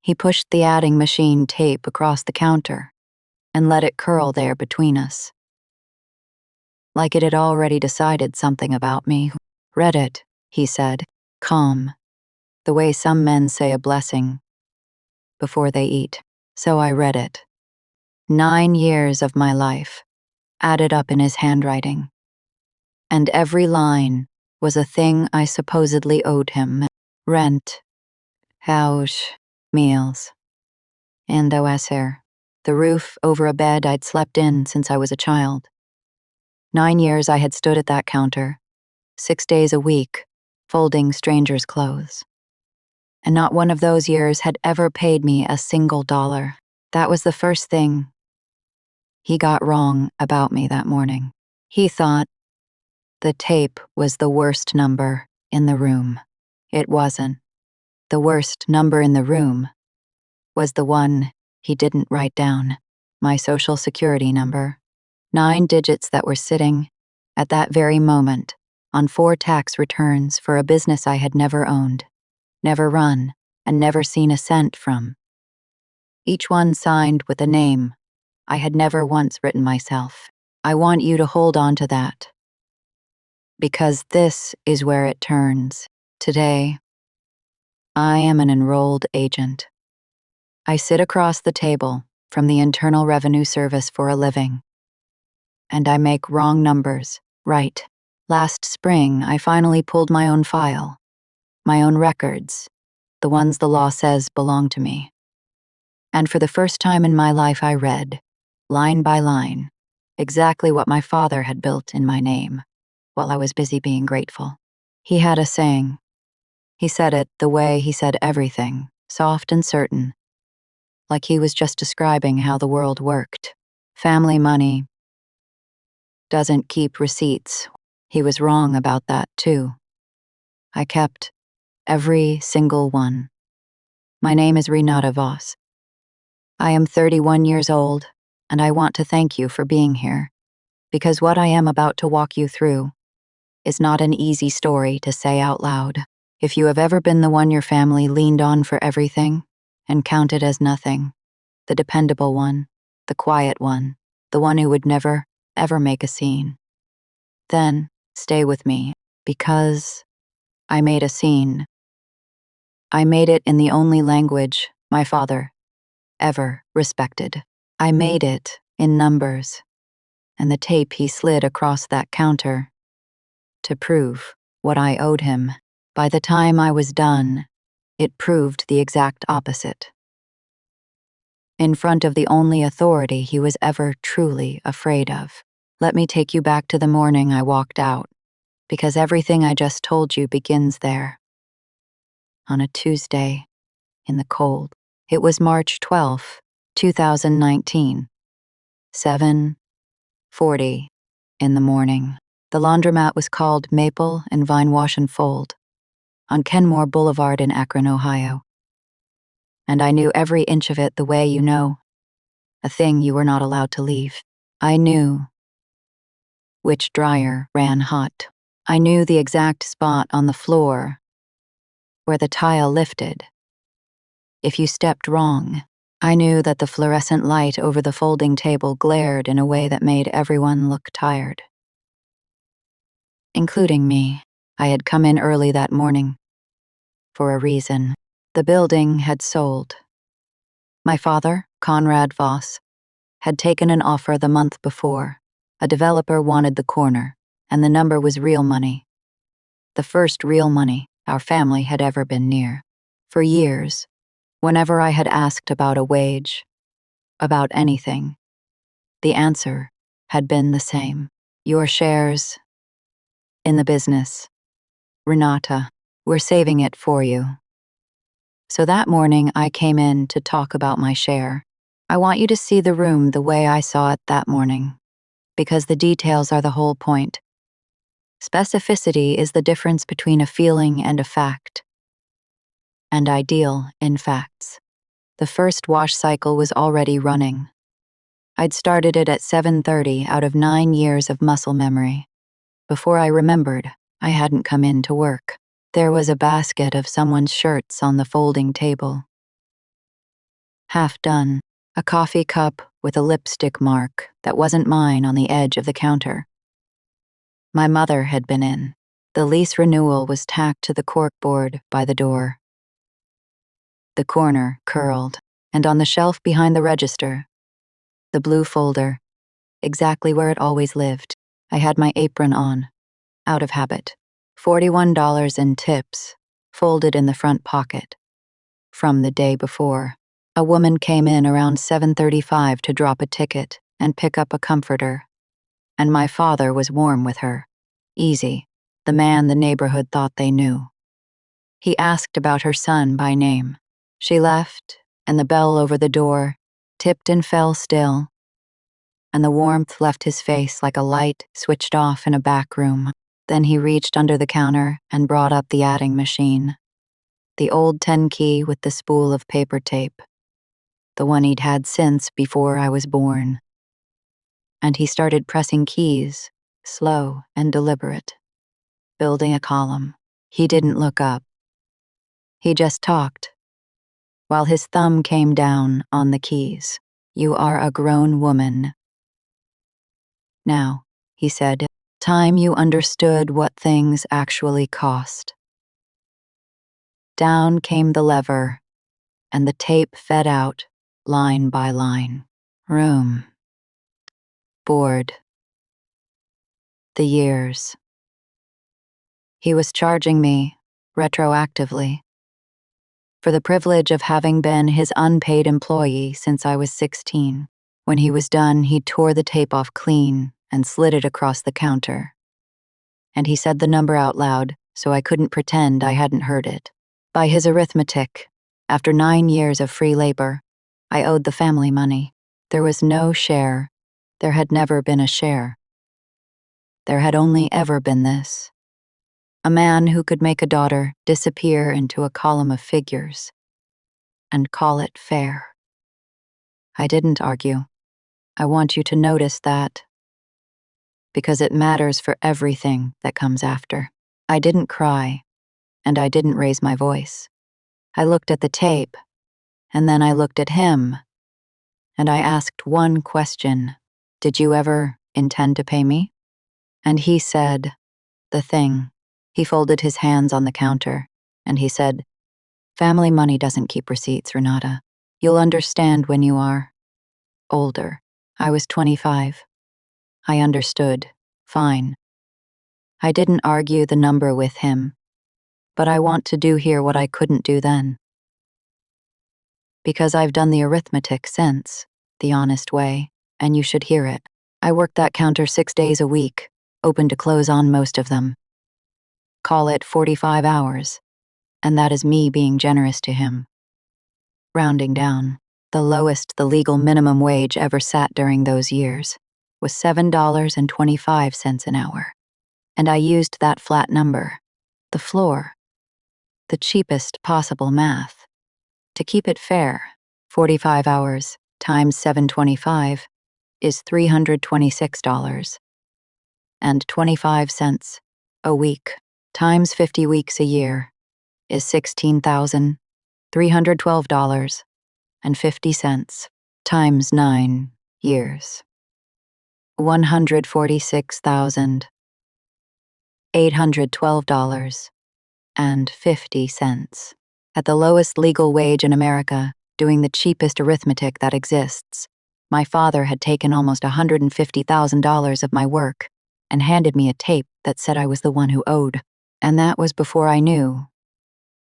He pushed the adding machine tape across the counter and let it curl there between us. Like it had already decided something about me. Read it, he said, calm, the way some men say a blessing before they eat. So I read it. 9 years of my life, added up in his handwriting. And every line was a thing I supposedly owed him. Rent, house, meals, and the roof over a bed I'd slept in since I was a child. 9 years I had stood at that counter, 6 days a week, folding strangers' clothes. And not one of those years had ever paid me a single dollar. That was the first thing he got wrong about me that morning. He thought the tape was the worst number in the room. It wasn't. The worst number in the room was the one he didn't write down, my social security number. 9 digits that were sitting, at that very moment, on 4 tax returns for a business I had never owned, never run, and never seen a cent from. Each one signed with a name I had never once written myself. I want you to hold on to that. Because this is where it turns. Today, I am an enrolled agent. I sit across the table from the Internal Revenue Service for a living. And I make wrong numbers right. Last spring, I finally pulled my own file, my own records, the ones the law says belong to me. And for the first time in my life, I read, line by line, exactly what my father had built in my name while I was busy being grateful. He had a saying. He said it the way he said everything, soft and certain, like he was just describing how the world worked. Family money doesn't keep receipts. He was wrong about that, too. I kept every single one. My name is Renata Voss. I am 31 years old, and I want to thank you for being here, because what I am about to walk you through is not an easy story to say out loud. If you have ever been the one your family leaned on for everything and counted as nothing, the dependable one, the quiet one, the one who would never, ever make a scene, then stay with me, because I made a scene. I made it in the only language my father ever respected. I made it in numbers, and the tape he slid across that counter to prove what I owed him. By the time I was done, it proved the exact opposite. In front of the only authority he was ever truly afraid of. Let me take you back to the morning I walked out, because everything I just told you begins there. On a Tuesday, in the cold. It was March 12th, 2019. 7:40 in the morning. The laundromat was called Maple and Vine Wash and Fold on Kenmore Boulevard in Akron, Ohio. And I knew every inch of it the way you know, a thing you were not allowed to leave. I knew which dryer ran hot. I knew the exact spot on the floor where the tile lifted. If you stepped wrong, I knew that the fluorescent light over the folding table glared in a way that made everyone look tired. Including me. I had come in early that morning. For a reason. The building had sold. My father, Conrad Voss, had taken an offer the month before. A developer wanted the corner, and the number was real money. The first real money our family had ever been near. For years, whenever I had asked about a wage, about anything, the answer had been the same. Your shares in the business. Renata, we're saving it for you. So that morning I came in to talk about my share. I want you to see the room the way I saw it that morning, because the details are the whole point. Specificity is the difference between a feeling and a fact, and ideal in facts. The first wash cycle was already running. I'd started it at 7:30 out of 9 years of muscle memory. Before I remembered, I hadn't come in to work. There was a basket of someone's shirts on the folding table. half done, a coffee cup with a lipstick mark that wasn't mine on the edge of the counter. My mother had been in. The lease renewal was tacked to the corkboard by the door. The corner curled, and on the shelf behind the register, the blue folder, exactly where it always lived, I had my apron on, out of habit. $41 in tips, folded in the front pocket. From the day before, a woman came in around 7:35 to drop a ticket and pick up a comforter. And my father was warm with her. Easy, the man the neighborhood thought they knew. He asked about her son by name. She left, and the bell over the door tipped and fell still, and the warmth left his face like a light switched off in a back room. Then he reached under the counter and brought up the adding machine. The old 10-key with the spool of paper tape. The one he'd had since before I was born. And he started pressing keys, slow and deliberate, building a column. He didn't look up. He just talked, while his thumb came down on the keys. "You are a grown woman. Now," he said, "time you understood what things actually cost." Down came the lever, and the tape fed out, line by line. Room. Board. The years. He was charging me, retroactively, for the privilege of having been his unpaid employee since I was 16. When he was done, he tore the tape off clean and slid it across the counter. And he said the number out loud, so I couldn't pretend I hadn't heard it. By his arithmetic, after 9 years of free labor, I owed the family money. There was no share. There had never been a share. There had only ever been this. A man who could make a daughter disappear into a column of figures and call it fair. I didn't argue. I want you to notice that, because it matters for everything that comes after. I didn't cry, and I didn't raise my voice. I looked at the tape, and then I looked at him, and I asked one question: "Did you ever intend to pay me?" And he said, "The thing." He folded his hands on the counter, and he said, "Family money doesn't keep receipts, Renata. You'll understand when you are older." I was 25. I understood. Fine. I didn't argue the number with him, but I want to do here what I couldn't do then. Because I've done the arithmetic since, the honest way, and you should hear it. I worked that counter 6 days a week, open to close on most of them. Call it 45 hours, and that is me being generous to him. Rounding down, the lowest the legal minimum wage ever sat during those years was $7.25 an hour. And I used that flat number, the floor, the cheapest possible math. To keep it fair, 45 hours times $7.25 is $326. And 25 cents a week times 50 weeks a year is $16,312.50 times 9 years. $146,812.50. At the lowest legal wage in America, doing the cheapest arithmetic that exists, my father had taken almost $150,000 of my work and handed me a tape that said I was the one who owed. And that was before I knew.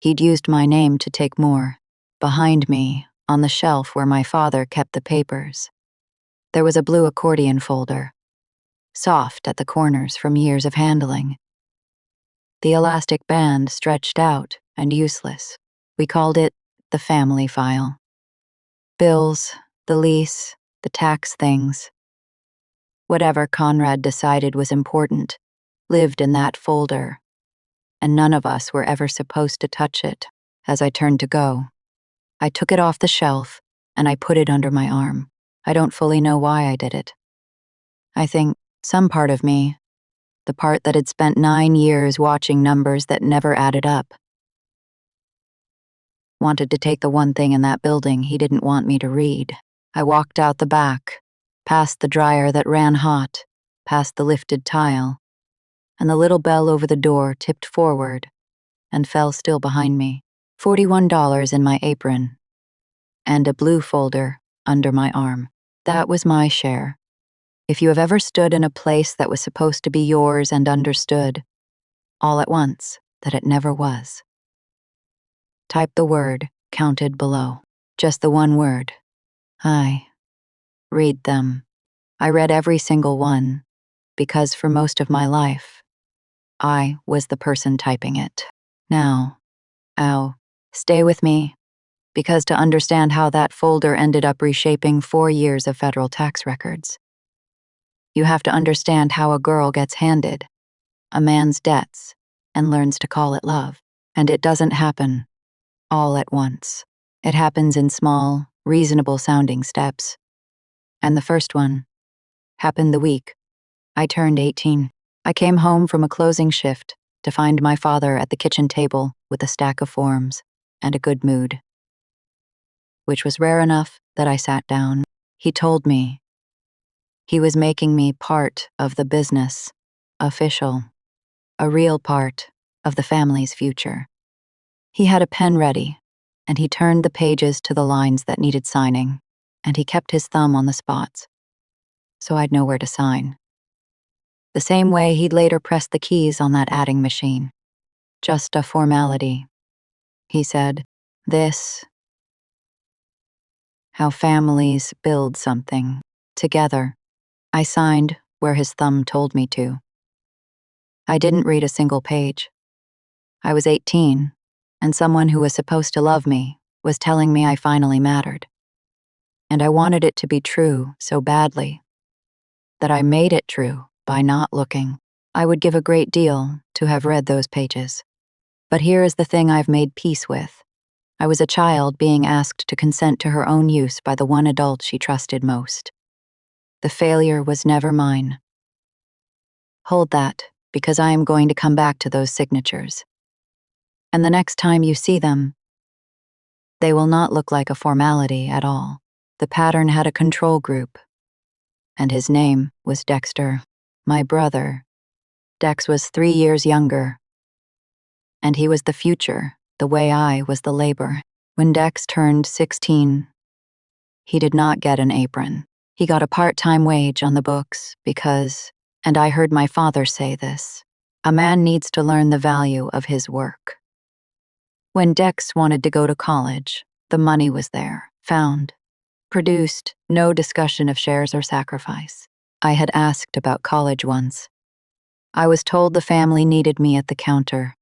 He'd used my name to take more. Behind me, on the shelf where my father kept the papers, there was a blue accordion folder, soft at the corners from years of handling. The elastic band stretched out and useless. We called it the family file. Bills, the lease, the tax things. Whatever Conrad decided was important lived in that folder, and none of us were ever supposed to touch it. As I turned to go, I took it off the shelf and I put it under my arm. I don't fully know why I did it. I think some part of me, the part that had spent 9 years watching numbers that never added up, wanted to take the one thing in that building he didn't want me to read. I walked out the back, past the dryer that ran hot, past the lifted tile, and the little bell over the door tipped forward and fell still behind me. $41 in my apron, and a blue folder under my arm. That was my share. If you have ever stood in a place that was supposed to be yours and understood, all at once, that it never was. Type the word counted below. Just the one word. I. Read them. I read every single one, because for most of my life, I was the person typing it. Now, stay with me, because to understand how that folder ended up reshaping 4 years of federal tax records, you have to understand how a girl gets handed a man's debts and learns to call it love. And it doesn't happen all at once. It happens in small, reasonable-sounding steps. And the first one happened the week I turned 18. I came home from a closing shift to find my father at the kitchen table with a stack of forms and a good mood, which was rare enough that I sat down. He told me he was making me part of the business, official, a real part of the family's future. He had a pen ready, and he turned the pages to the lines that needed signing, and he kept his thumb on the spots, so I'd know where to sign. The same way he'd later press the keys on that adding machine. Just a formality. He said, "This, how families build something together." I signed where his thumb told me to. I didn't read a single page. I was 18, and someone who was supposed to love me was telling me I finally mattered. And I wanted it to be true so badly that I made it true by not looking. I would give a great deal to have read those pages. But here is the thing I've made peace with. I was a child being asked to consent to her own use by the one adult she trusted most. The failure was never mine. Hold that, because I am going to come back to those signatures. And the next time you see them, they will not look like a formality at all. The pattern had a control group, and his name was Dexter, my brother. Dex was 3 years younger, and he was the future, the way I was the labor. When Dex turned 16, he did not get an apron. He got a part-time wage on the books because, and I heard my father say this, a man needs to learn the value of his work. When Dex wanted to go to college, the money was there, found, produced, no discussion of shares or sacrifice. I had asked about college once. I was told the family needed me at the counter,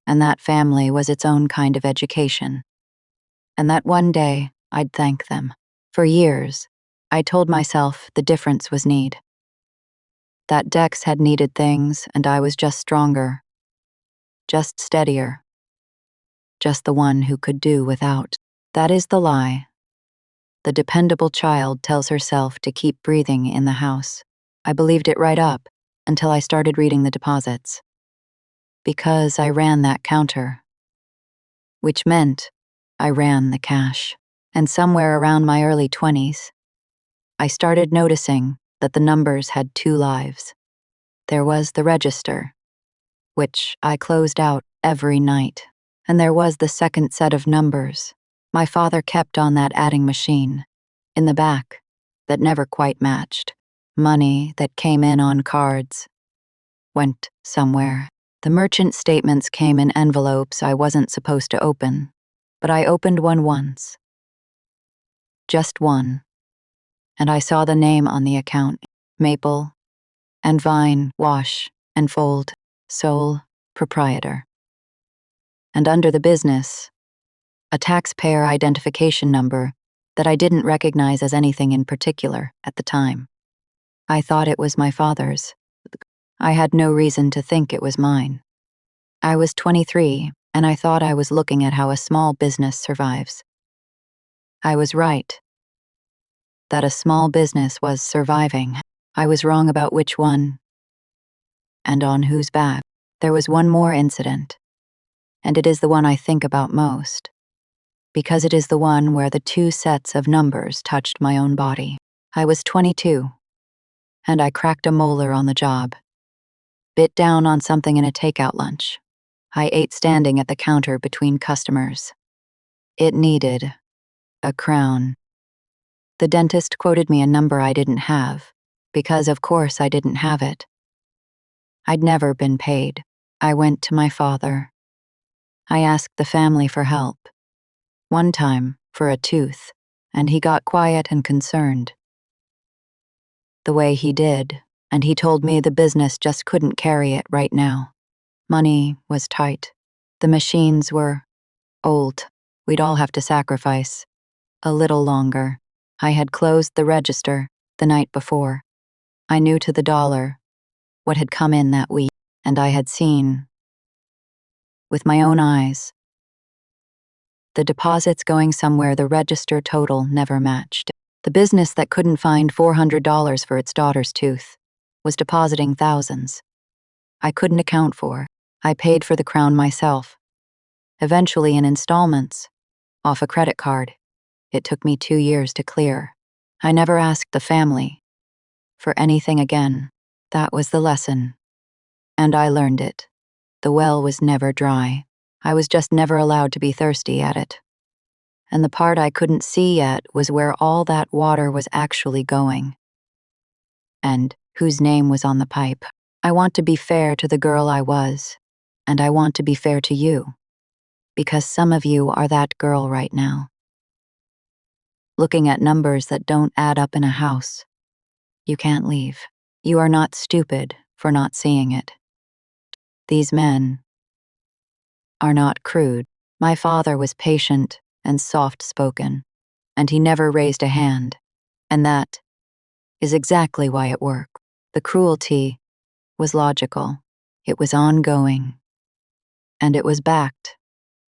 and that family was its own kind of education. And that one day, I'd thank them. For years, I told myself the difference was need. That Dex had needed things, and I was just stronger, just steadier, just the one who could do without. That is the lie. The dependable child tells herself to keep breathing in the house. I believed it right up until I started reading the deposits. Because I ran that counter, which meant I ran the cash. And somewhere around my early 20s, I started noticing that the numbers had 2 lives. There was the register, which I closed out every night, and there was the second set of numbers my father kept on that adding machine, in the back, that never quite matched. Money that came in on cards went somewhere. The merchant statements came in envelopes I wasn't supposed to open, but I opened one once. Just one. And I saw the name on the account, Maple and Vine Wash and Fold, sole proprietor. And under the business, a taxpayer identification number that I didn't recognize as anything in particular at the time. I thought it was my father's. I had no reason to think it was mine. I was 23, and I thought I was looking at how a small business survives. I was right. That a small business was surviving. I was wrong about which one, and on whose back. There was one more incident, and it is the one I think about most. because it is the one where the two sets of numbers touched my own body. I was 22, and I cracked a molar on the job. Bit down on something in a takeout lunch. I ate standing at the counter between customers. It needed a crown. The dentist quoted me a number I didn't have, because of course I didn't have it. I'd never been paid. I went to my father. I asked the family for help. One time, for a tooth, and he got quiet and concerned. The way he did, and he told me the business just couldn't carry it right now. Money was tight. The machines were old. We'd all have to sacrifice a little longer. I had closed the register the night before. I knew to the dollar what had come in that week, and I had seen, with my own eyes, the deposits going somewhere the register total never matched. The business that couldn't find $400 for its daughter's tooth was depositing thousands. I couldn't account for. I paid for the crown myself. Eventually in installments, off a credit card. It took me 2 years to clear. I never asked the family for anything again. That was the lesson. And I learned it. The well was never dry. I was just never allowed to be thirsty at it. And the part I couldn't see yet was where all that water was actually going. And whose name was on the pipe. I want to be fair to the girl I was, and I want to be fair to you. Because some of you are that girl right now. Looking at numbers that don't add up in a house. You can't leave. You are not stupid for not seeing it. These men are not crude. My father was patient and soft-spoken, and he never raised a hand. And that is exactly why it worked. The cruelty was logical. It was ongoing. And it was backed,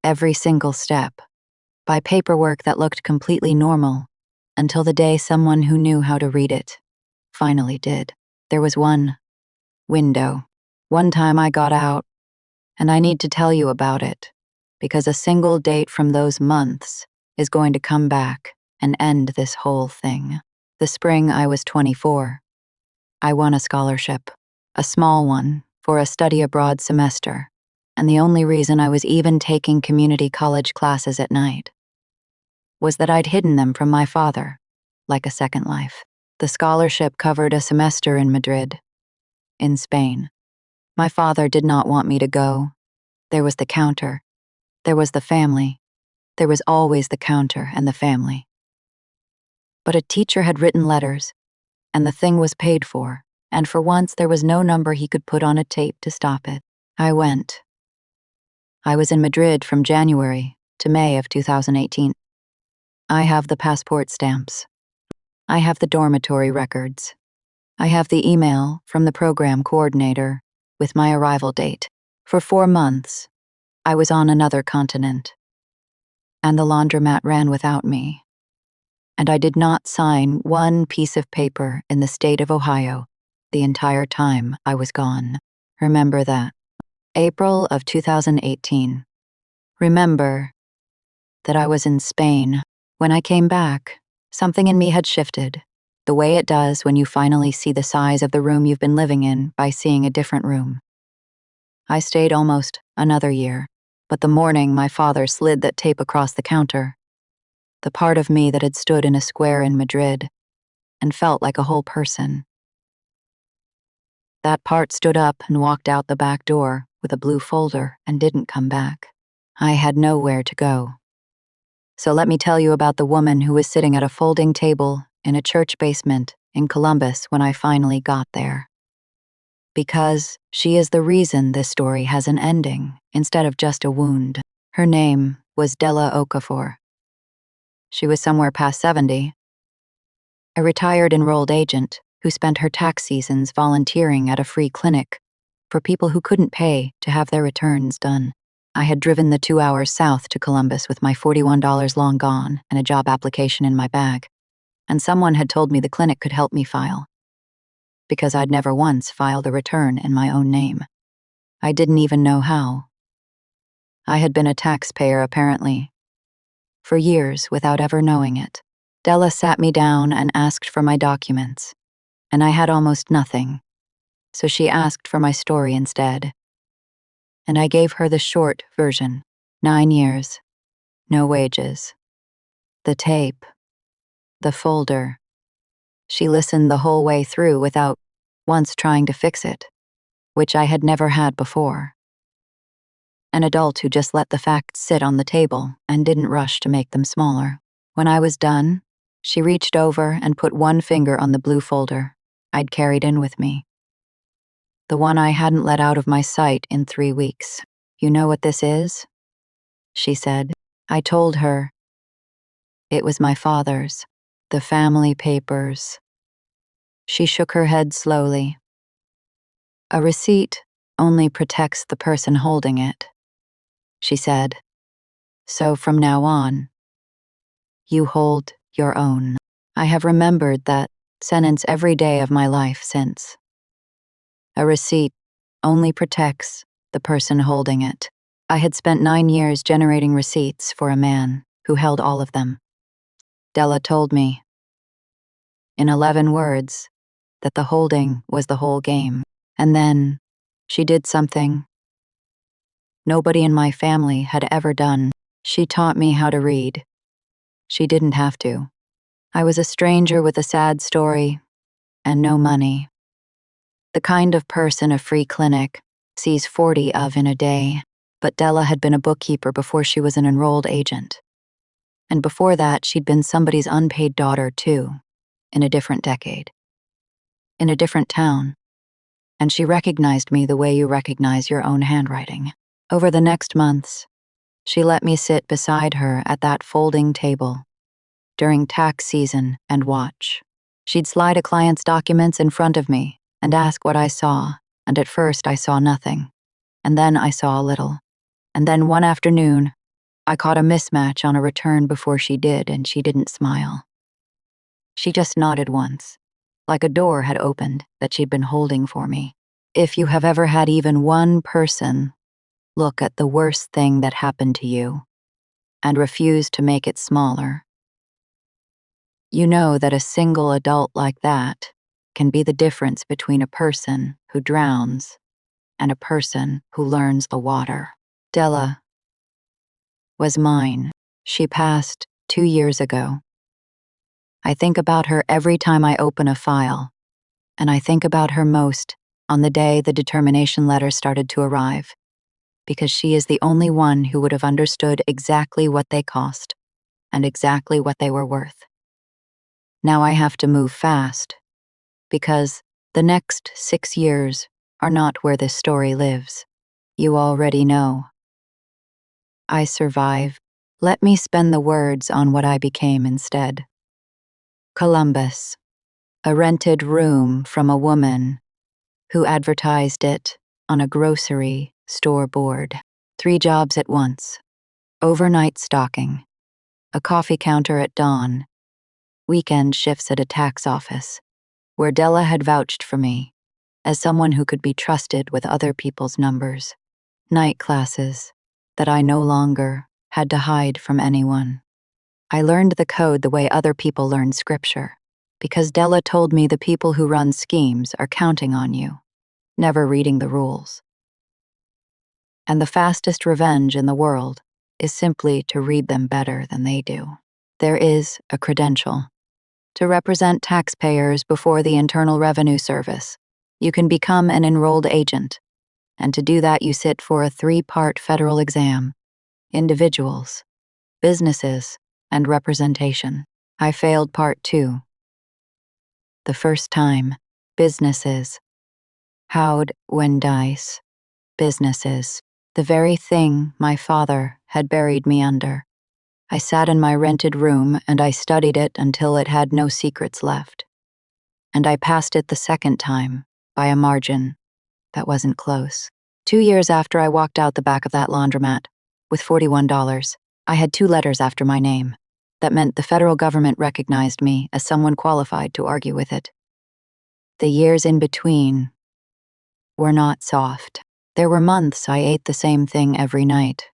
every single step, by paperwork that looked completely normal, until the day someone who knew how to read it finally did. There was one window. One time I got out, and I need to tell you about it, because a single date from those months is going to come back and end this whole thing. The spring I was 24. I won a scholarship, a small one, for a study abroad semester, and the only reason I was even taking community college classes at night was that I'd hidden them from my father, like a second life. The scholarship covered a semester in Madrid, in Spain. My father did not want me to go. There was the counter. There was the family. There was always the counter and the family. But a teacher had written letters, and the thing was paid for, and for once there was no number he could put on a tape to stop it. I went. I was in Madrid from January to May of 2018. I have the passport stamps. I have the dormitory records. I have the email from the program coordinator with my arrival date. For 4 months, I was on another continent. And the laundromat ran without me. And I did not sign one piece of paper in the state of Ohio the entire time I was gone. Remember that. April of 2018. Remember that I was in Spain. When I came back, something in me had shifted, the way it does when you finally see the size of the room you've been living in by seeing a different room. I stayed almost another year, but the morning my father slid that tape across the counter, the part of me that had stood in a square in Madrid and felt like a whole person, that part stood up and walked out the back door with a blue folder and didn't come back. I had nowhere to go. So let me tell you about the woman who was sitting at a folding table in a church basement in Columbus when I finally got there. Because she is the reason this story has an ending instead of just a wound. Her name was Della Okafor. She was somewhere past 70, a retired enrolled agent who spent her tax seasons volunteering at a free clinic for people who couldn't pay to have their returns done. I had driven the 2 hours south to Columbus with my $41 long gone and a job application in my bag, and someone had told me the clinic could help me file, because I'd never once filed a return in my own name. I didn't even know how. I had been a taxpayer, apparently, for years without ever knowing it. Della sat me down and asked for my documents, and I had almost nothing, so she asked for my story instead. And I gave her the short version: 9 years, no wages. The tape, the folder. She listened the whole way through without once trying to fix it, which I had never had before. An adult who just let the facts sit on the table and didn't rush to make them smaller. When I was done, she reached over and put one finger on the blue folder I'd carried in with me. The one I hadn't let out of my sight in 3 weeks. "You know what this is?" she said. I told her. It was my father's, the family papers. She shook her head slowly. "A receipt only protects the person holding it," she said. "So from now on, you hold your own." I have remembered that sentence every day of my life since. A receipt only protects the person holding it. I had spent 9 years generating receipts for a man who held all of them. Della told me, in 11 words, that the holding was the whole game. And then she did something nobody in my family had ever done. She taught me how to read. She didn't have to. I was a stranger with a sad story and no money. The kind of person a free clinic sees 40 of in a day. But Della had been a bookkeeper before she was an enrolled agent. And before that, she'd been somebody's unpaid daughter, too, in a different decade, in a different town. And she recognized me the way you recognize your own handwriting. Over the next months, she let me sit beside her at that folding table during tax season and watch. She'd slide a client's documents in front of me and ask what I saw, and at first I saw nothing. And then I saw a little. And then one afternoon, I caught a mismatch on a return before she did, and she didn't smile. She just nodded once, like a door had opened that she'd been holding for me. If you have ever had even one person look at the worst thing that happened to you and refuse to make it smaller, you know that a single adult like that can be the difference between a person who drowns and a person who learns the water. Della was mine. She passed 2 years ago. I think about her every time I open a file, and I think about her most on the day the determination letters started to arrive, because she is the only one who would have understood exactly what they cost and exactly what they were worth. Now I have to move fast, because the next 6 years are not where this story lives. You already know. I survive. Let me spend the words on what I became instead. Columbus, a rented room from a woman who advertised it on a grocery store board. 3 jobs at once: overnight stocking, a coffee counter at dawn, weekend shifts at a tax office, where Della had vouched for me as someone who could be trusted with other people's numbers. Night classes that I no longer had to hide from anyone. I learned the code the way other people learn scripture, because Della told me the people who run schemes are counting on you, never reading the rules. And the fastest revenge in the world is simply to read them better than they do. There is a credential to represent taxpayers before the Internal Revenue Service. You can become an enrolled agent, and to do that you sit for a 3-part federal exam: individuals, businesses, and representation. I failed part 2. The first time, businesses. How'd win dice. Businesses. The very thing my father had buried me under. I sat in my rented room and I studied it until it had no secrets left. And I passed it the second time, by a margin that wasn't close. 2 years after I walked out the back of that laundromat, with $41, I had 2 letters after my name. That meant the federal government recognized me as someone qualified to argue with it. The years in between were not soft. There were months I ate the same thing every night.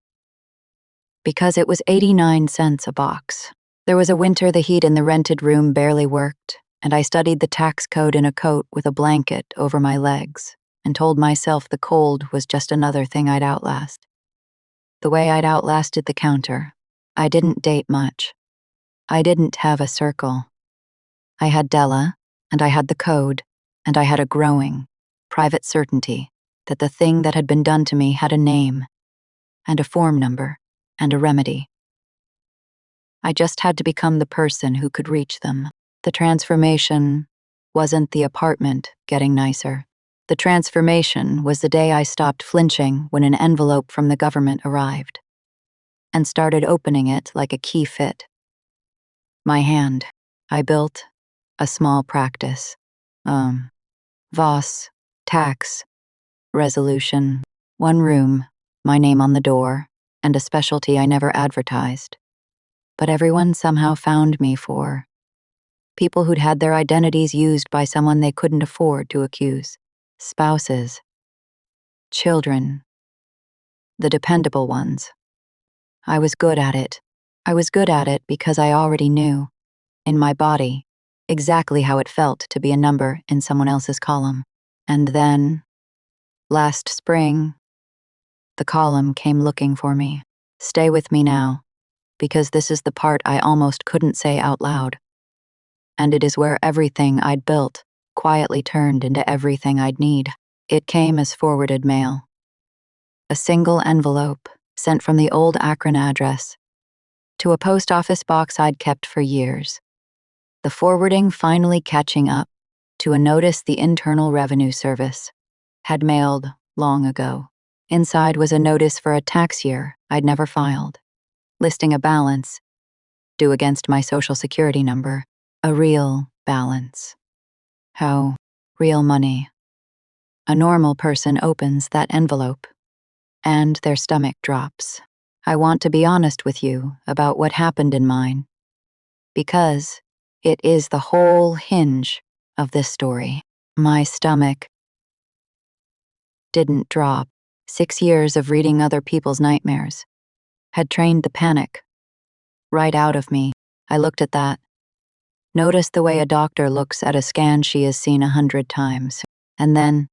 because it was 89 cents a box. There was a winter the heat in the rented room barely worked, and I studied the tax code in a coat with a blanket over my legs and told myself the cold was just another thing I'd outlast. The way I'd outlasted the counter, I didn't date much. I didn't have a circle. I had Della, and I had the code, and I had a growing, private certainty that the thing that had been done to me had a name, and a form number, and a remedy. I just had to become the person who could reach them. The transformation wasn't the apartment getting nicer. The transformation was the day I stopped flinching when an envelope from the government arrived and started opening it like a key fit. My hand. I built a small practice. Voss, tax, resolution, one room, my name on the door, and a specialty I never advertised. But everyone somehow found me for. People who'd had their identities used by someone they couldn't afford to accuse. Spouses. Children. The dependable ones. I was good at it. I was good at it because I already knew, in my body, exactly how it felt to be a number in someone else's column. And then, last spring, the column came looking for me. Stay with me now, because this is the part I almost couldn't say out loud. And it is where everything I'd built quietly turned into everything I'd need. It came as forwarded mail. A single envelope sent from the old Akron address to a post office box I'd kept for years. The forwarding finally catching up to a notice the Internal Revenue Service had mailed long ago. Inside was a notice for a tax year I'd never filed, listing a balance due against my Social Security number, a real balance. How real money. A normal person opens that envelope, and their stomach drops. I want to be honest with you about what happened in mine, because it is the whole hinge of this story. My stomach didn't drop. 6 years of reading other people's nightmares had trained the panic right out of me. I looked at that, noticed the way a doctor looks at a scan she has seen 100 times, and then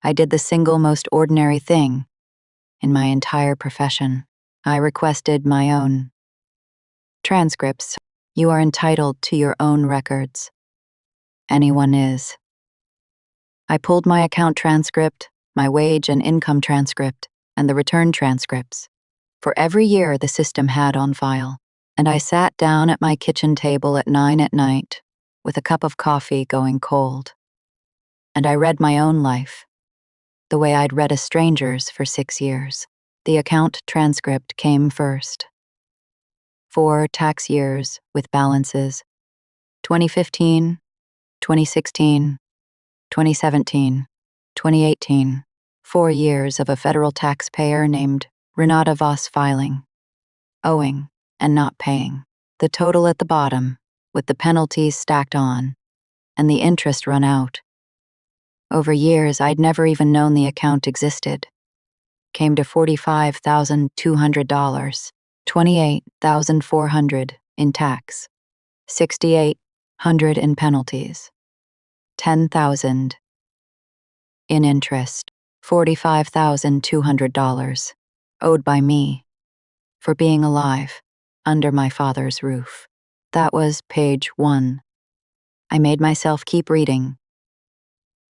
I did the single most ordinary thing in my entire profession. I requested my own transcripts. You are entitled to your own records. Anyone is. I pulled my account transcript, my wage and income transcript, and the return transcripts for every year the system had on file, and I sat down at my kitchen table at 9 at night with a cup of coffee going cold. And I read my own life, the way I'd read a stranger's for 6 years. The account transcript came first. 4 tax years with balances: 2015, 2016, 2017, 2018. 4 years of a federal taxpayer named Renata Voss filing, owing, and not paying. The total at the bottom, with the penalties stacked on, and the interest run out. Over years, I'd never even known the account existed. Came to $45,200, $28,400 in tax, $6,800 in penalties, $10,000 in interest, $45,200 owed by me for being alive under my father's roof. That was page 1. I made myself keep reading,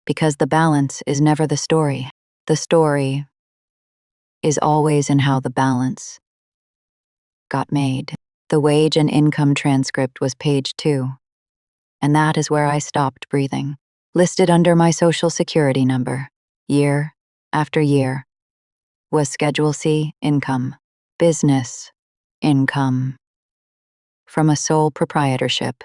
because the balance is never the story. The story is always in how the balance got made. The wage and income transcript was page 2, and that is where I stopped breathing. Listed under my Social Security number, year after year, was Schedule C income, business income, from a sole proprietorship,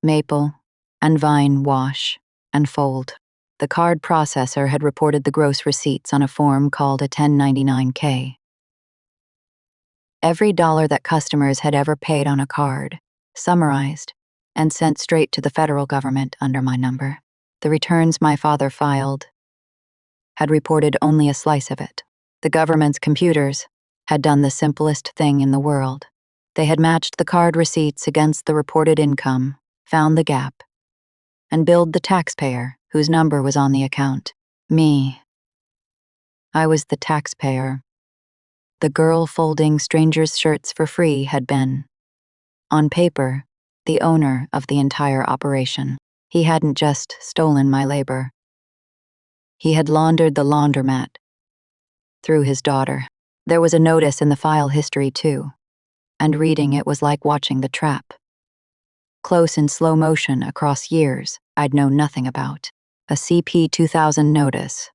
Maple and Vine wash and fold. The card processor had reported the gross receipts on a form called a 1099-K. Every dollar that customers had ever paid on a card, summarized, and sent straight to the federal government under my number. The returns my father filed had reported only a slice of it. The government's computers had done the simplest thing in the world. They had matched the card receipts against the reported income, found the gap, and billed the taxpayer whose number was on the account. Me. I was the taxpayer. The girl folding strangers' shirts for free had been, on paper, the owner of the entire operation. He hadn't just stolen my labor. He had laundered the laundromat through his daughter. There was a notice in the file history, too, and reading it was like watching The Trap. Close in slow motion across years I'd known nothing about. A CP 2000 notice.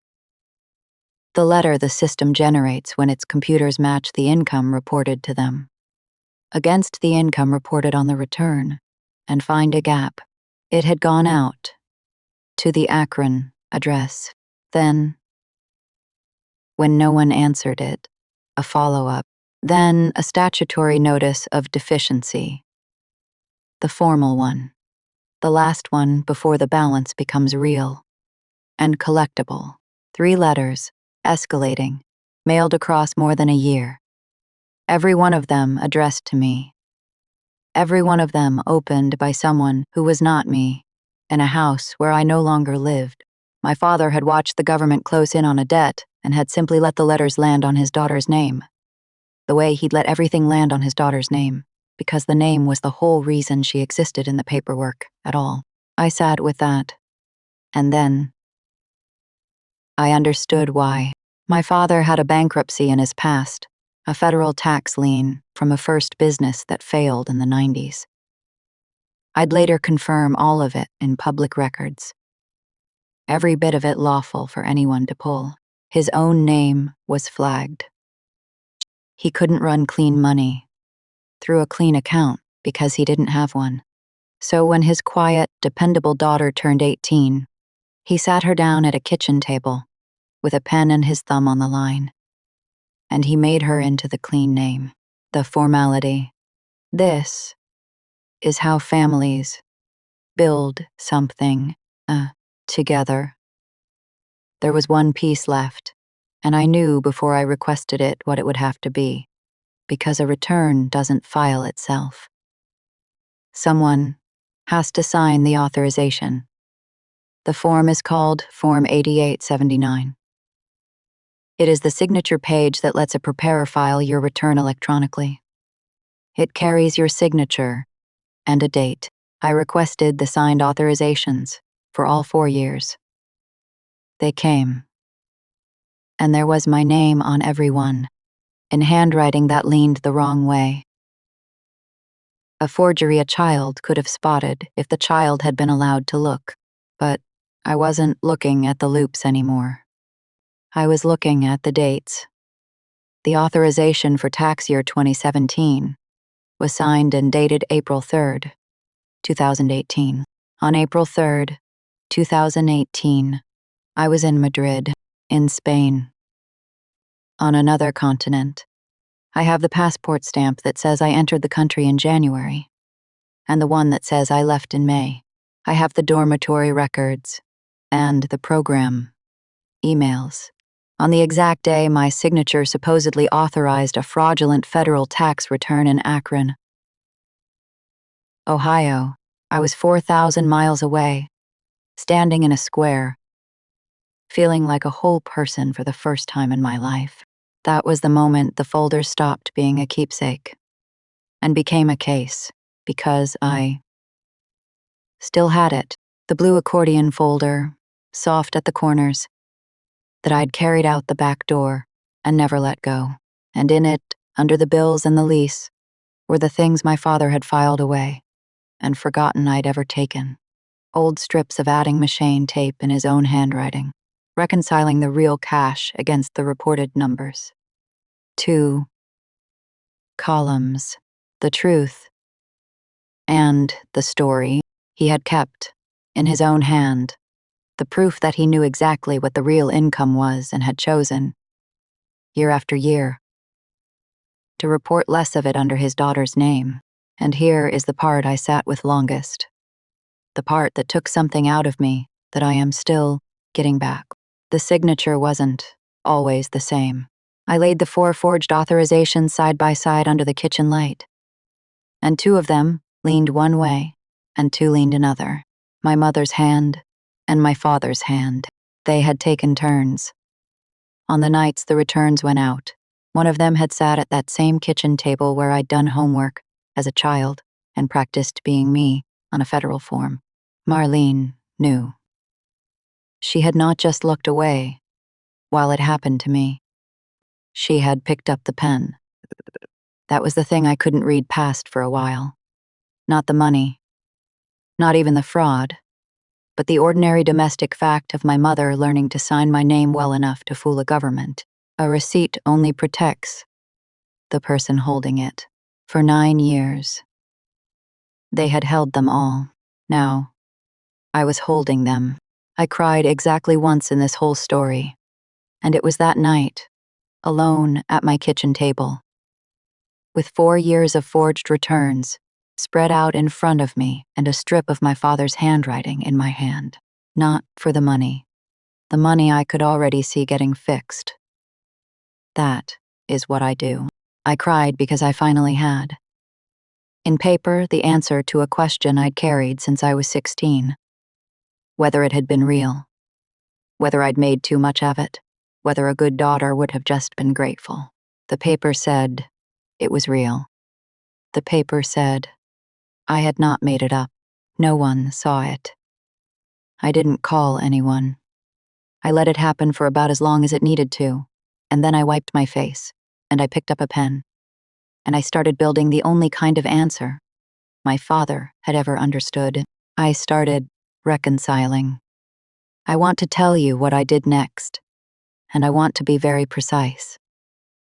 The letter the system generates when its computers match the income reported to them against the income reported on the return and find a gap. It had gone out to the Akron address. Then, when no one answered it, a follow-up, then a statutory notice of deficiency. The formal one. The last one before the balance becomes real and collectible. 3 letters, escalating, mailed across more than a year. Every one of them addressed to me. Every one of them opened by someone who was not me, in a house where I no longer lived. My father had watched the government close in on a debt and had simply let the letters land on his daughter's name. The way he'd let everything land on his daughter's name, because the name was the whole reason she existed in the paperwork at all. I sat with that. And then I understood why. My father had a bankruptcy in his past, a federal tax lien from a first business that failed in the 90s. I'd later confirm all of it in public records. Every bit of it lawful for anyone to pull. His own name was flagged. He couldn't run clean money through a clean account because he didn't have one. So when his quiet, dependable daughter turned 18, he sat her down at a kitchen table with a pen and his thumb on the line. And he made her into the clean name, the formality. This is how families build something, together. There was one piece left, and I knew before I requested it what it would have to be, because a return doesn't file itself. Someone has to sign the authorization. The form is called Form 8879. It is the signature page that lets a preparer file your return electronically. It carries your signature and a date. I requested the signed authorizations for all 4 years. They came. And there was my name on every one, in handwriting that leaned the wrong way. A forgery a child could have spotted if the child had been allowed to look, but I wasn't looking at the loops anymore. I was looking at the dates. The authorization for tax year 2017 was signed and dated April 3rd, 2018. On April 3rd, 2018, I was in Madrid, in Spain. On another continent. I have the passport stamp that says I entered the country in January, and the one that says I left in May. I have the dormitory records, and the program emails. On the exact day my signature supposedly authorized a fraudulent federal tax return in Akron, Ohio, I was 4,000 miles away, standing in a square, feeling like a whole person for the first time in my life. That was the moment the folder stopped being a keepsake and became a case, because I still had it, the blue accordion folder, soft at the corners, that I'd carried out the back door and never let go. And in it, under the bills and the lease, were the things my father had filed away and forgotten I'd ever taken. Old strips of adding machine tape in his own handwriting, reconciling the real cash against the reported numbers. 2 columns, the truth and the story he had kept in his own hand, the proof that he knew exactly what the real income was and had chosen, year after year, to report less of it under his daughter's name. And here is the part I sat with longest, the part that took something out of me that I am still getting back. The signature wasn't always the same. I laid the 4 forged authorizations side by side under the kitchen light, and 2 of them leaned one way, and 2 leaned another. My mother's hand and my father's hand. They had taken turns. On the nights the returns went out, one of them had sat at that same kitchen table where I'd done homework as a child and practiced being me on a federal form. Marlene knew. She had not just looked away while it happened to me. She had picked up the pen. That was the thing I couldn't read past for a while. Not the money, not even the fraud, but the ordinary domestic fact of my mother learning to sign my name well enough to fool a government. A receipt only protects the person holding it. For 9 years. They had held them all. Now, I was holding them. I cried exactly once in this whole story, and it was that night, alone at my kitchen table, with 4 years of forged returns spread out in front of me and a strip of my father's handwriting in my hand. Not for the money. The money I could already see getting fixed. That is what I do. I cried because I finally had. In paper, the answer to a question I'd carried since I was 16. Whether it had been real. Whether I'd made too much of it. Whether a good daughter would have just been grateful. The paper said it was real. The paper said I had not made it up. No one saw it. I didn't call anyone. I let it happen for about as long as it needed to, and then I wiped my face, and I picked up a pen, and I started building the only kind of answer my father had ever understood. I started reconciling. I want to tell you what I did next, and I want to be very precise,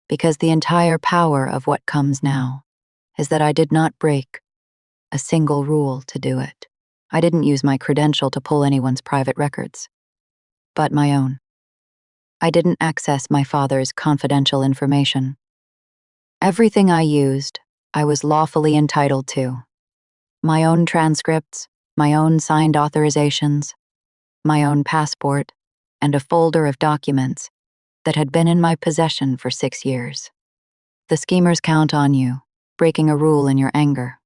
because the entire power of what comes now is that I did not break a single rule to do it. I didn't use my credential to pull anyone's private records, but my own. I didn't access my father's confidential information. Everything I used, I was lawfully entitled to. My own transcripts, my own signed authorizations, my own passport, and a folder of documents that had been in my possession for 6 years. The schemers count on you, breaking a rule in your anger,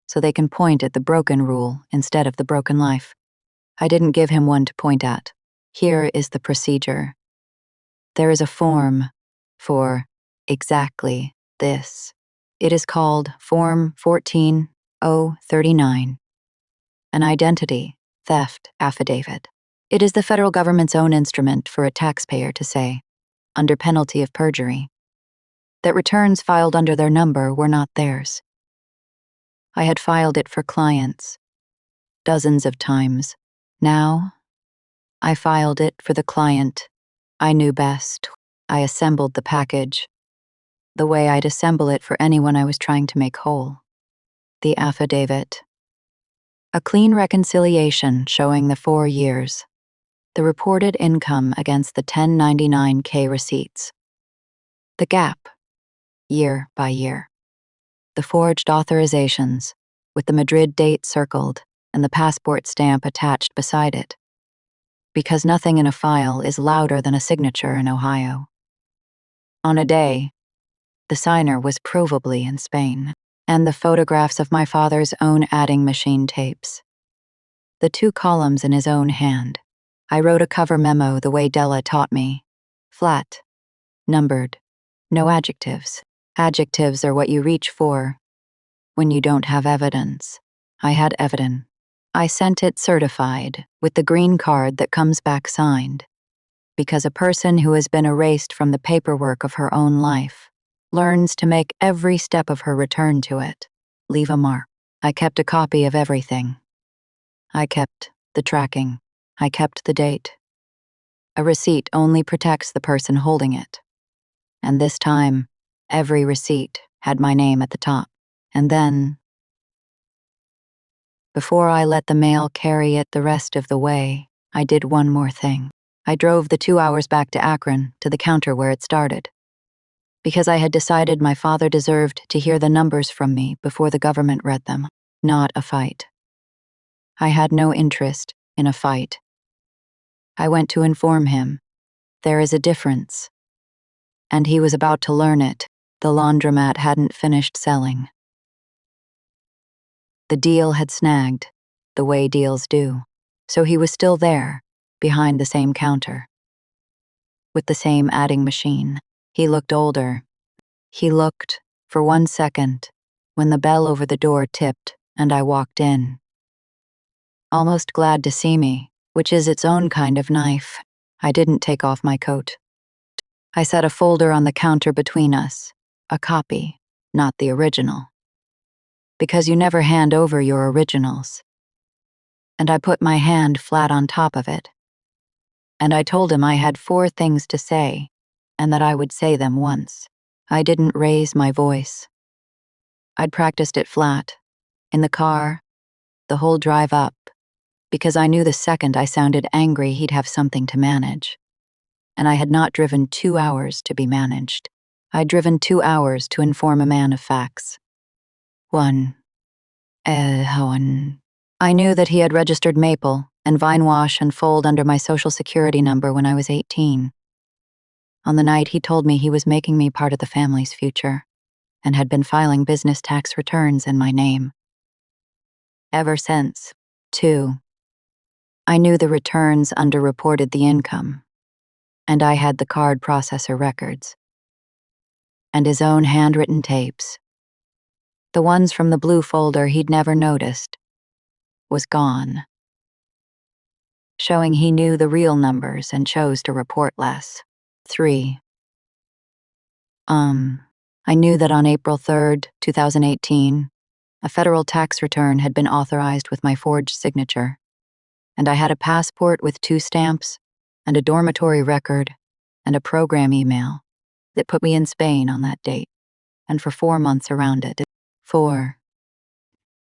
so they can point at the broken rule instead of the broken life. I didn't give him one to point at. Here is the procedure. There is a form for exactly this. It is called Form 14039, an identity theft affidavit. It is the federal government's own instrument for a taxpayer to say, under penalty of perjury, that returns filed under their number were not theirs. I had filed it for clients, dozens of times. Now, I filed it for the client I knew best. I assembled the package, the way I'd assemble it for anyone I was trying to make whole. The affidavit. A clean reconciliation showing the 4 years, the reported income against the 1099K receipts. The gap, year by year. The forged authorizations, with the Madrid date circled and the passport stamp attached beside it. Because nothing in a file is louder than a signature in Ohio. On a day, the signer was provably in Spain, and the photographs of my father's own adding machine tapes. The 2 columns in his own hand. I wrote a cover memo the way Della taught me. Flat. Numbered. No adjectives. Adjectives are what you reach for when you don't have evidence. I had evidence. I sent it certified, with the green card that comes back signed, because a person who has been erased from the paperwork of her own life learns to make every step of her return to it leave a mark. I kept a copy of everything. I kept the tracking. I kept the date. A receipt only protects the person holding it. And this time, every receipt had my name at the top. And then, before I let the mail carry it the rest of the way, I did one more thing. I drove the 2 hours back to Akron, to the counter where it started. Because I had decided my father deserved to hear the numbers from me before the government read them. Not a fight. I had no interest in a fight. I went to inform him. There is a difference. and he was about to learn it. The laundromat hadn't finished selling. The deal had snagged, the way deals do, so he was still there, behind the same counter. With the same adding machine. He looked older. He looked, for 1 second, when the bell over the door tipped and I walked in. Almost glad to see me, which is its own kind of knife. I didn't take off my coat. I set a folder on the counter between us, a copy, not the original. Because you never hand over your originals. And I put my hand flat on top of it. And I told him I had 4 things to say, and that I would say them once. I didn't raise my voice. I'd practiced it flat, in the car, the whole drive up, because I knew the second I sounded angry he'd have something to manage. And I had not driven 2 hours to be managed. I'd driven 2 hours to inform a man of facts. 1. I knew that he had registered Maple and Vinewash and Fold under my social security number when I was 18. On the night he told me he was making me part of the family's future, and had been filing business tax returns in my name. Ever since. 2. I knew the returns underreported the income, and I had the card processor records. And his own handwritten tapes. The ones from the blue folder he'd never noticed. Was gone. Showing he knew the real numbers and chose to report less. 3. I knew that on April 3rd, 2018, a federal tax return had been authorized with my forged signature, and I had a passport with 2 stamps, and a dormitory record, and a program email that put me in Spain on that date, and for 4 months around it. 4.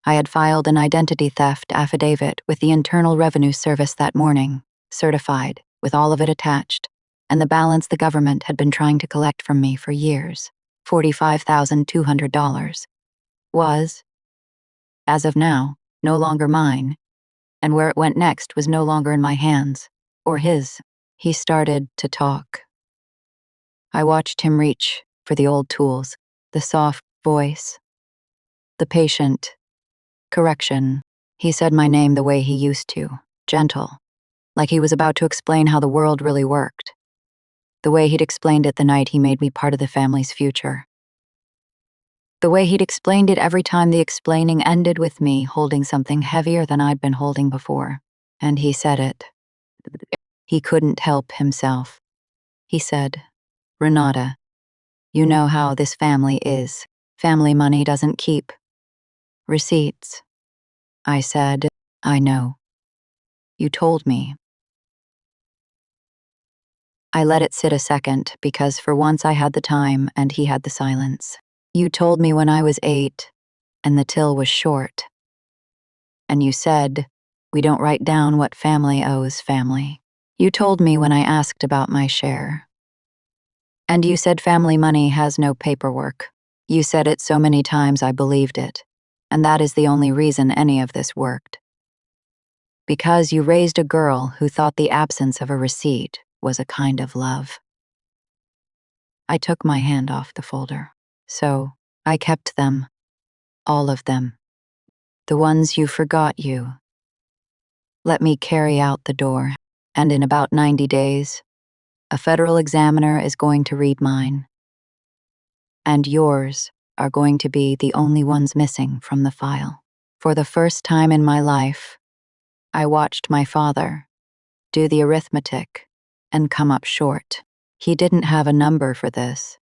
I had filed an identity theft affidavit with the Internal Revenue Service that morning, certified, with all of it attached, and the balance the government had been trying to collect from me for years, $45,200, was, as of now, no longer mine, and where it went next was no longer in my hands, or his. He started to talk. I watched him reach for the old tools, the soft voice, the patient. Correction. He said my name the way he used to, gentle, like he was about to explain how the world really worked. The way he'd explained it the night he made me part of the family's future. The way he'd explained it every time the explaining ended with me holding something heavier than I'd been holding before. And he said it. He couldn't help himself. He said, "Renata, you know how this family is. Family money doesn't keep receipts." I said, "I know. You told me." I let it sit a second because for once I had the time and he had the silence. "You told me when I was 8, and the till was short. And you said, we don't write down what family owes family. You told me when I asked about my share. And you said family money has no paperwork. You said it so many times I believed it, and that is the only reason any of this worked. Because you raised a girl who thought the absence of a receipt was a kind of love." I took my hand off the folder. "So, I kept them. All of them. The ones you forgot you. Let me carry out the door, and in about 90 days, a federal examiner is going to read mine. And yours are going to be the only ones missing from the file." For the first time in my life, I watched my father do the arithmetic and come up short. He didn't have a number for this.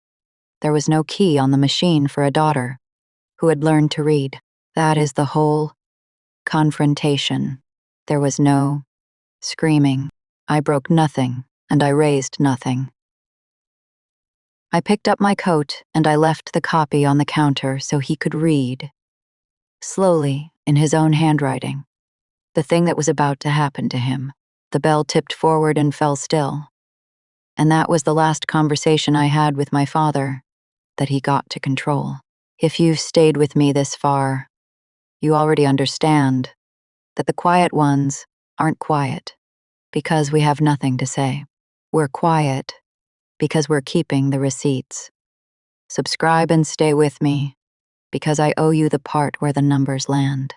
There was no key on the machine for a daughter who had learned to read. That is the whole confrontation. There was no screaming. I broke nothing, and I raised nothing. I picked up my coat and I left the copy on the counter so he could read, slowly, in his own handwriting, the thing that was about to happen to him. The bell tipped forward and fell still. And that was the last conversation I had with my father that he got to control. If you've stayed with me this far, you already understand that the quiet ones aren't quiet because we have nothing to say. We're quiet because we're keeping the receipts. Subscribe and stay with me, because I owe you the part where the numbers land.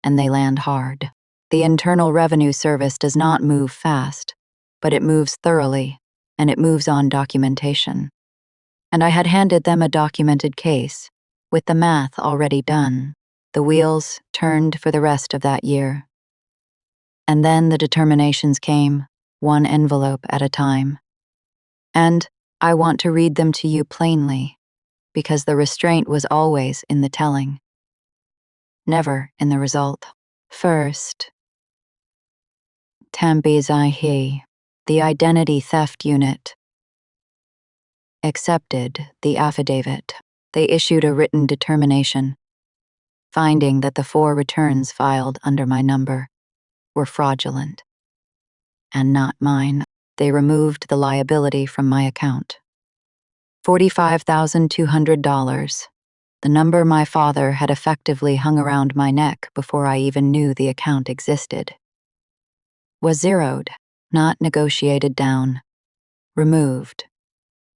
And they land hard. The Internal Revenue Service does not move fast, but it moves thoroughly, and it moves on documentation. And I had handed them a documented case, with the math already done. The wheels turned for the rest of that year. And then the determinations came, one envelope at a time. And I want to read them to you plainly, because the restraint was always in the telling, never in the result. First, Tambizahi, the Identity Theft Unit, accepted the affidavit. They issued a written determination, finding that the 4 returns filed under my number were fraudulent and not mine. They removed the liability from my account. $45,200, the number my father had effectively hung around my neck before I even knew the account existed, was zeroed, not negotiated down, removed,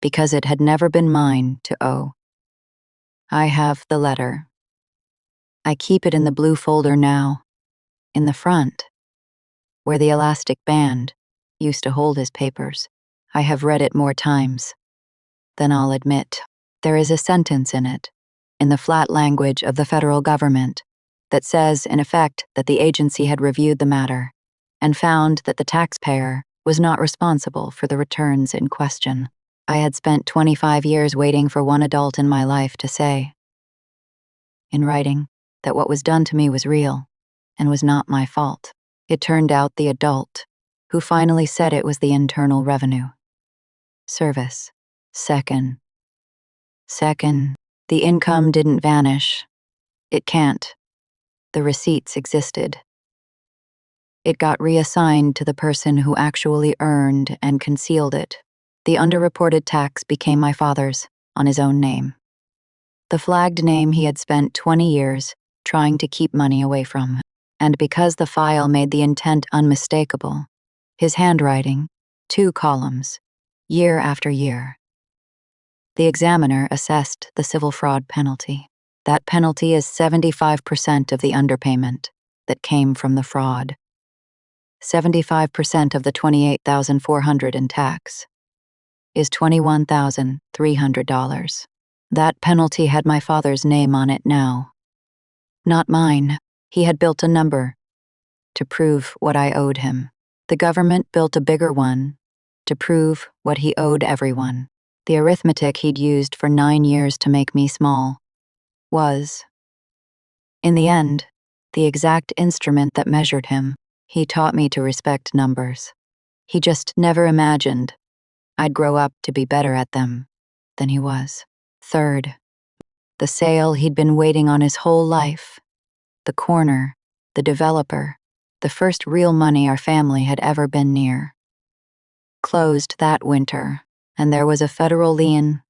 because it had never been mine to owe. I have the letter. I keep it in the blue folder now, in the front, where the elastic band used to hold his papers. I have read it more times than I'll admit. There is a sentence in it, in the flat language of the federal government, that says, in effect, that the agency had reviewed the matter and found that the taxpayer was not responsible for the returns in question. I had spent 25 years waiting for one adult in my life to say, in writing, that what was done to me was real and was not my fault. It turned out the adult who finally said it was the Internal Revenue Service. Second, the income didn't vanish. It can't. The receipts existed. It got reassigned to the person who actually earned and concealed it. The underreported tax became my father's, on his own name. The flagged name he had spent 20 years trying to keep money away from. And because the file made the intent unmistakable, his handwriting, 2 columns, year after year. The examiner assessed the civil fraud penalty. That penalty is 75% of the underpayment that came from the fraud. 75% of the $28,400 in tax is $21,300. That penalty had my father's name on it now. Not mine. He had built a number to prove what I owed him. The government built a bigger one to prove what he owed everyone. The arithmetic he'd used for 9 years to make me small was, in the end, the exact instrument that measured him. He taught me to respect numbers. He just never imagined I'd grow up to be better at them than he was. Third, the sale he'd been waiting on his whole life. The corner, the developer, the first real money our family had ever been near. Closed that winter, and there was a federal lien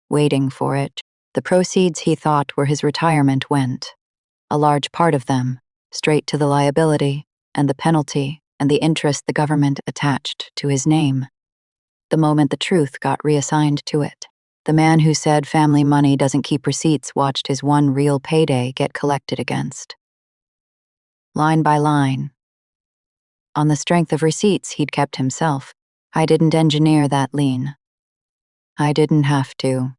waiting for it. The proceeds he thought were his retirement went, a large part of them, straight to the liability and the penalty and the interest the government attached to his name. The moment the truth got reassigned to it, the man who said family money doesn't keep receipts watched his one real payday get collected against. Line by line. On the strength of receipts he'd kept himself, I didn't engineer that lien. I didn't have to.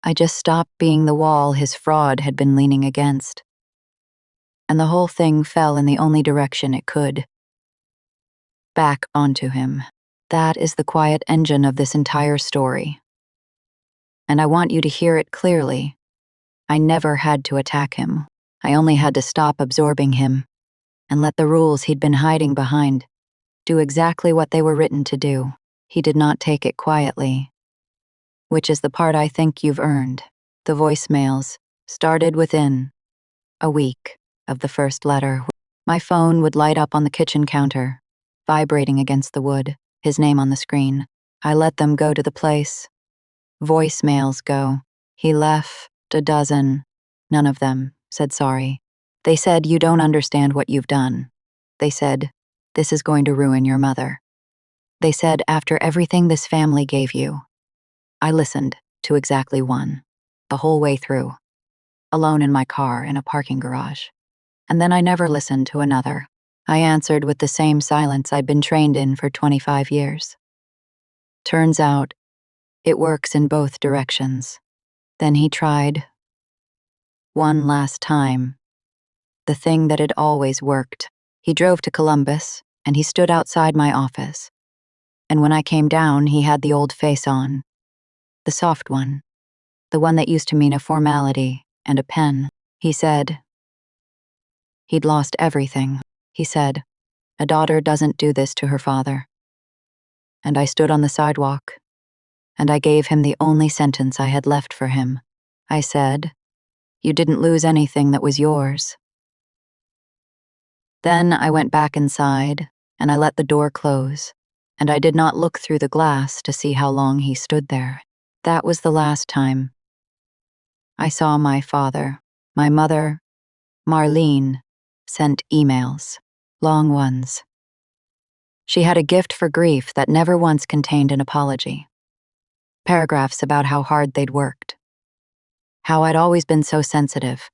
I just stopped being the wall his fraud had been leaning against. And the whole thing fell in the only direction it could. Back onto him. That is the quiet engine of this entire story. And I want you to hear it clearly. I never had to attack him. I only had to stop absorbing him and let the rules he'd been hiding behind do exactly what they were written to do. He did not take it quietly, which is the part I think you've earned. The voicemails started within a week of the first letter. My phone would light up on the kitchen counter, vibrating against the wood, his name on the screen. I let them go to the place. Voicemails go. He left a dozen. None of them said sorry. They said, "You don't understand what you've done." They said, "This is going to ruin your mother." They said, after everything this family gave you. I listened to exactly one, the whole way through, alone in my car in a parking garage. And then I never listened to another. I answered with the same silence I'd been trained in for 25 years. Turns out, it works in both directions. Then he tried, one last time, the thing that had always worked. He drove to Columbus, and he stood outside my office. And when I came down, he had the old face on. The soft one. The one that used to mean a formality and a pen. He said, he'd lost everything. He said, a daughter doesn't do this to her father. And I stood on the sidewalk, and I gave him the only sentence I had left for him. I said, you didn't lose anything that was yours. Then I went back inside, and I let the door close, and I did not look through the glass to see how long he stood there. That was the last time I saw my father. My mother, Marlene, sent emails, long ones. She had a gift for grief that never once contained an apology. Paragraphs about how hard they'd worked. How I'd always been so sensitive.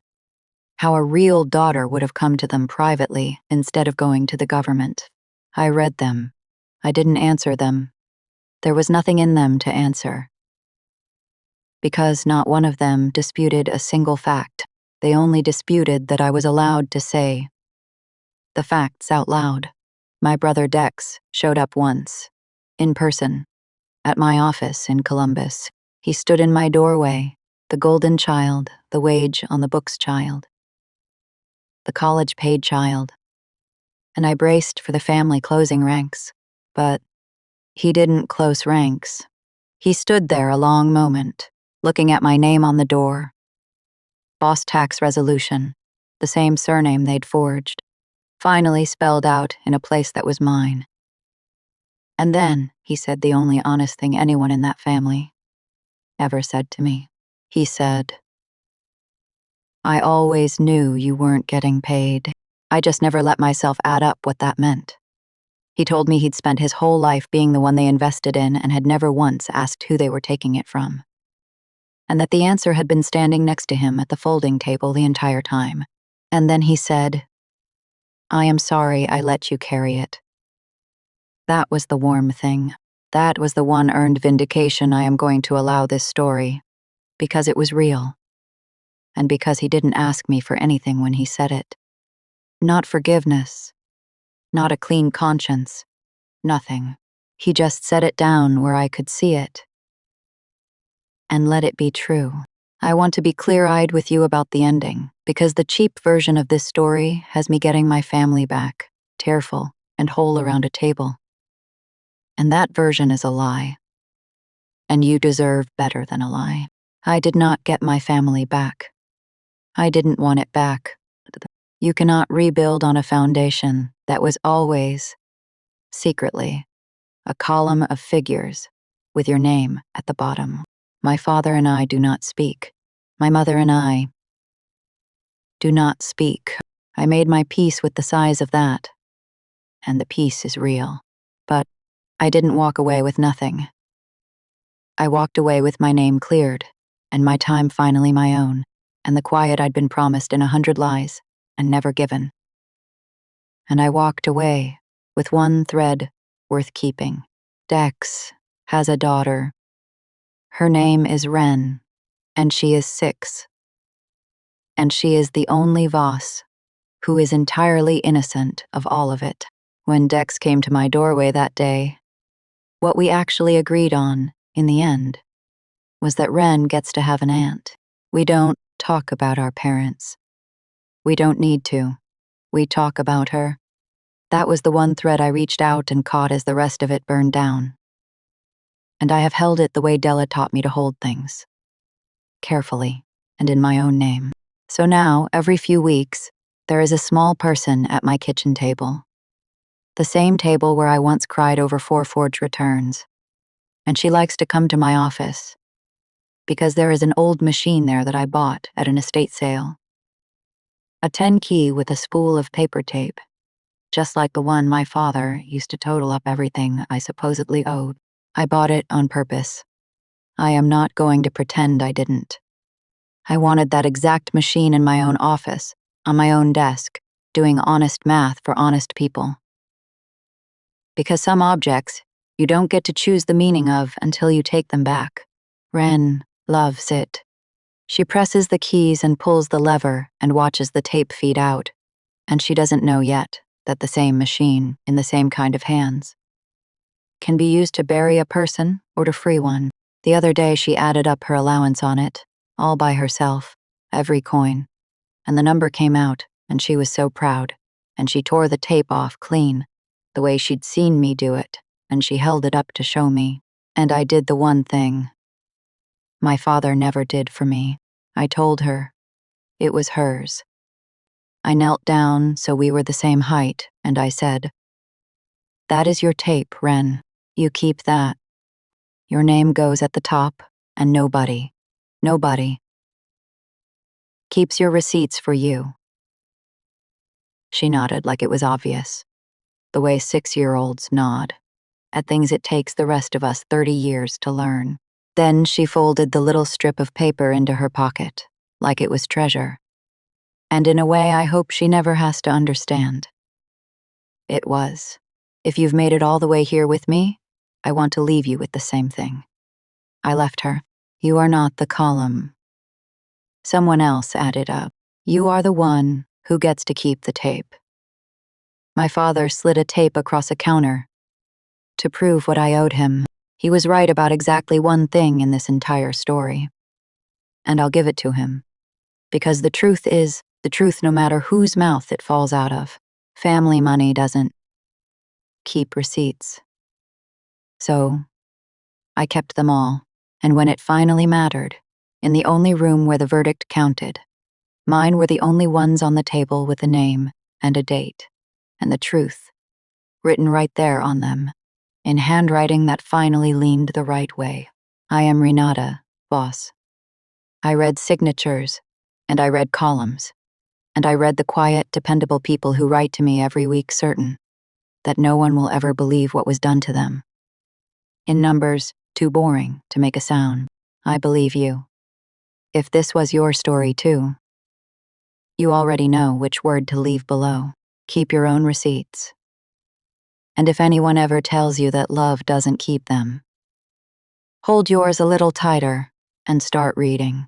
How a real daughter would have come to them privately instead of going to the government. I read them. I didn't answer them. There was nothing in them to answer. Because not one of them disputed a single fact. They only disputed that I was allowed to say the facts out loud. My brother Dex showed up once, in person, at my office in Columbus. He stood in my doorway, the golden child, the wage on the books child, the college-paid child. And I braced for the family closing ranks, but he didn't close ranks. He stood there a long moment, looking at my name on the door. Boss tax resolution, the same surname they'd forged, finally spelled out in a place that was mine. And then, he said the only honest thing anyone in that family ever said to me. He said, I always knew you weren't getting paid. I just never let myself add up what that meant. He told me he'd spent his whole life being the one they invested in and had never once asked who they were taking it from. And that the answer had been standing next to him at the folding table the entire time. And then he said, I am sorry I let you carry it. That was the warm thing. That was the one earned vindication I am going to allow this story, because it was real. And because he didn't ask me for anything when he said it. Not forgiveness. Not a clean conscience. Nothing. He just set it down where I could see it. And let it be true. I want to be clear-eyed with you about the ending, because the cheap version of this story has me getting my family back, tearful and whole around a table. And that version is a lie. And you deserve better than a lie. I did not get my family back. I didn't want it back. You cannot rebuild on a foundation that was always, secretly, a column of figures with your name at the bottom. My father and I do not speak. My mother and I do not speak. I made my peace with the size of that. And the peace is real. But I didn't walk away with nothing. I walked away with my name cleared, and my time finally my own, and the quiet I'd been promised in 100 lies, and never given. And I walked away with one thread worth keeping. Dex has a daughter. Her name is Ren, and she is 6. And she is the only Voss who is entirely innocent of all of it. When Dex came to my doorway that day, what we actually agreed on, in the end, was that Ren gets to have an aunt. We don't talk about our parents. We don't need to. We talk about her. That was the one thread I reached out and caught as the rest of it burned down. And I have held it the way Della taught me to hold things. Carefully, and in my own name. So now, every few weeks, there is a small person at my kitchen table. The same table where I once cried over 4 forged returns. And she likes to come to my office, because there is an old machine there that I bought at an estate sale. A 10 key with a spool of paper tape. just like the one my father used to total up everything I supposedly owed. I bought it on purpose. I am not going to pretend I didn't. I wanted that exact machine in my own office, on my own desk, doing honest math for honest people. Because some objects you don't get to choose the meaning of until you take them back. Ren loves it. She presses the keys and pulls the lever and watches the tape feed out, and she doesn't know yet that the same machine, in the same kind of hands, can be used to bury a person or to free one. The other day she added up her allowance on it, all by herself, every coin, and the number came out, and she was so proud, and she tore the tape off clean, the way she'd seen me do it, and she held it up to show me, and I did the one thing my father never did for me. I told her it was hers. I knelt down so we were the same height, and I said, "That is your tape, Ren. You keep that. Your name goes at the top, and nobody keeps your receipts for you." She nodded like it was obvious, the way 6-year-olds nod, at things it takes the rest of us 30 years to learn. Then she folded the little strip of paper into her pocket, like it was treasure. And in a way I hope she never has to understand. It was. If you've made it all the way here with me, I want to leave you with the same thing. I left her. You are not the column. Someone else added up. You are the one who gets to keep the tape. My father slid a tape across a counter to prove what I owed him. He was right about exactly one thing in this entire story. And I'll give it to him. Because the truth is the truth no matter whose mouth it falls out of. Family money doesn't keep receipts. So, I kept them all, and when it finally mattered, in the only room where the verdict counted, mine were the only ones on the table with a name and a date, and the truth, written right there on them, in handwriting that finally leaned the right way. I am Renata, boss. I read signatures, and I read columns, and I read the quiet, dependable people who write to me every week certain that no one will ever believe what was done to them. In numbers too boring to make a sound, I believe you. If this was your story too, you already know which word to leave below. Keep your own receipts. And if anyone ever tells you that love doesn't keep them, hold yours a little tighter and start reading.